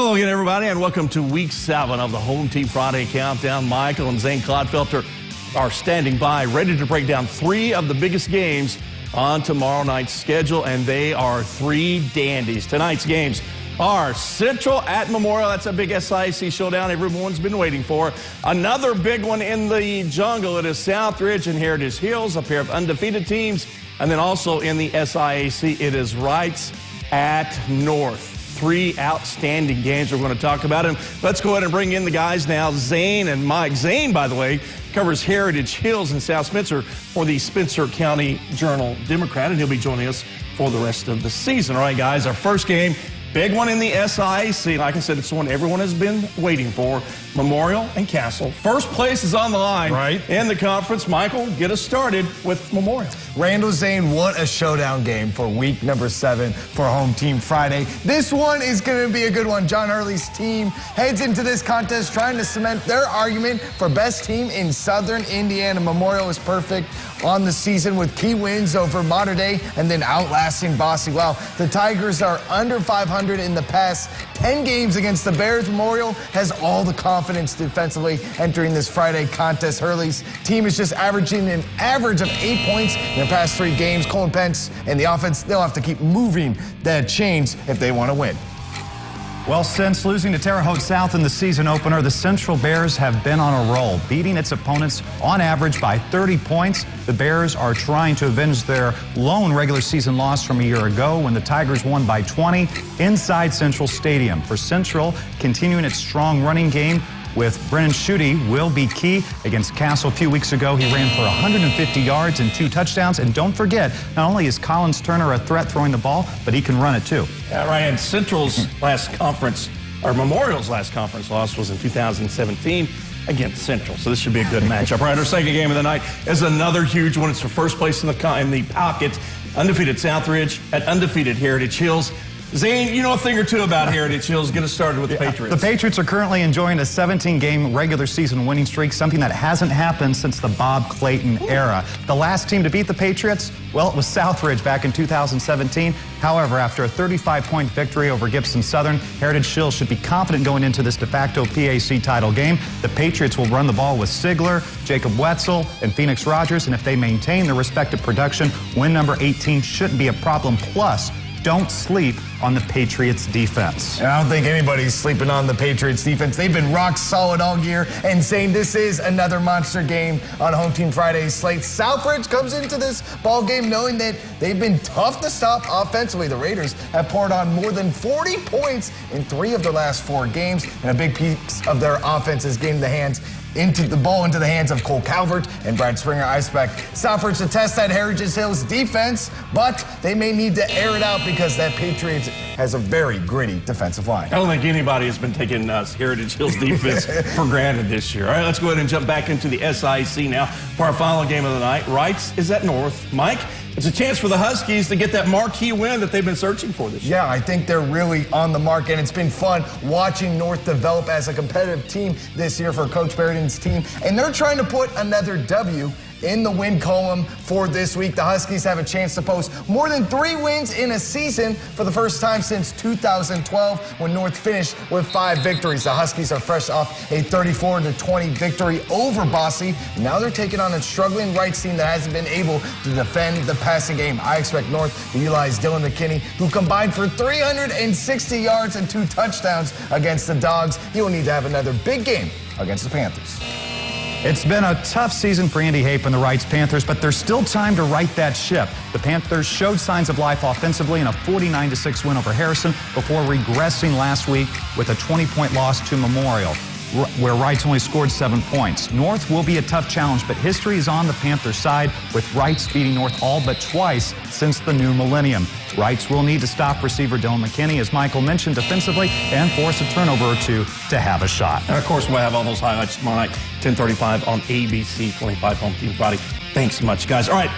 Hello again, everybody, and welcome to Week 7 of the Home Team Friday Countdown. Michael and Zane Clodfelter are standing by, ready to break down 3 of the biggest games on tomorrow night's schedule, and they are 3 dandies. Tonight's games are Central at Memorial. That's a big SIAC showdown everyone's been waiting for. Another big one in the jungle. It is Southridge and Heritage Hills, a pair of undefeated teams. And then also in the SIAC, it is Wrights at North. 3 outstanding games we're going to talk about. And let's go ahead and bring in the guys now, Zane and Mike. Zane, by the way, covers Heritage Hills in South Spencer for the Spencer County Journal-Democrat, and he'll be joining us for the rest of the season. All right, guys, our first game, big one in the SIAC. Like I said, it's the one everyone has been waiting for, Memorial and Castle. First place is on the line in the conference. Michael, get us started with Memorial. Randall, Zane, what a showdown game for week number 7 for Home Team Friday. This one is going to be a good one. John Hurley's team heads into this contest trying to cement their argument for best team in Southern Indiana. Memorial is perfect on the season with key wins over Mater Dei and then outlasting Bosse. Wow, the Tigers are under 500 in the past 10 games against the Bears. Memorial has all the confidence defensively entering this Friday contest. Hurley's team is just averaging an average of 8 points in the past 3 games. Colin Pence and the offense, they'll have to keep moving the chains if they want to win. Well, since losing to Terre Haute South in the season opener, the Central Bears have been on a roll, beating its opponents on average by 30 points. The Bears are trying to avenge their lone regular season loss from a year ago when the Tigers won by 20 inside Central Stadium. For Central, continuing its strong running game with Brennan Schutte will be key. Against Castle a few weeks ago, he ran for 150 yards and 2 touchdowns. And don't forget, not only is Collins Turner a threat throwing the ball, but he can run it too. Yeah, right. And Central's last conference, or Memorial's last conference loss was in 2017 against Central. So this should be a good matchup. All right, our second game of the night is another huge one. It's for first place in the pocket. Undefeated Southridge at undefeated Heritage Hills. Zane, you know a thing or two about Heritage Hills. Get us started with the Patriots. The Patriots are currently enjoying a 17-game regular season winning streak, something that hasn't happened since the Bob Clayton era. The last team to beat the Patriots, well, it was Southridge back in 2017. However, after a 35-point victory over Gibson Southern, Heritage Hills should be confident going into this de facto PAC title game. The Patriots will run the ball with Sigler, Jacob Wetzel, and Phoenix Rogers, and if they maintain their respective production, win number 18 shouldn't be a problem. Plus, don't sleep on the Patriots defense. And I don't think anybody's sleeping on the Patriots defense. They've been rock solid all year and saying this is another monster game on Home Team Friday's slate. Southridge comes into this ball game knowing that they've been tough to stop offensively. The Raiders have poured on more than 40 points in 3 of their last 4 games, and a big piece of their offense is getting the ball into the hands of Cole Calvert and Brad Springer. I expect Southridge to test that Heritage Hills defense, but they may need to air it out because that Patriots has a very gritty defensive line. I don't think anybody has been taking Heritage Hills defense for granted this year. All right, let's go ahead and jump back into the SIAC now for our final game of the night. Wrights is at North. Mike, it's a chance for the Huskies to get that marquee win that they've been searching for this year. Yeah, I think they're really on the mark, and it's been fun watching North develop as a competitive team this year for Coach Barrington's team. And they're trying to put another W in the win column for this week. The Huskies have a chance to post more than 3 wins in a season for the first time since 2012 when North finished with 5 victories. The Huskies are fresh off a 34-20 victory over Bosse. Now they're taking on a struggling Wrights team that hasn't been able to defend the passing game. I expect North to utilize Dylan McKinney, who combined for 360 yards and 2 touchdowns against the Dogs. He will need to have another big game against the Panthers. It's been a tough season for Andy Hape and the Wrights Panthers, but there's still time to right that ship. The Panthers showed signs of life offensively in a 49-6 win over Harrison before regressing last week with a 20-point loss to Memorial, where Wrights only scored 7 points. North will be a tough challenge, but history is on the Panthers' side, with Wrights beating North all but twice since the new millennium. Wrights will need to stop receiver Dylan McKinney, as Michael mentioned, defensively, and force a turnover or 2 to have a shot. And, of course, we'll have all those highlights tomorrow night, 10:35 on ABC 25 Home Team Friday. Thanks so much, guys. All right.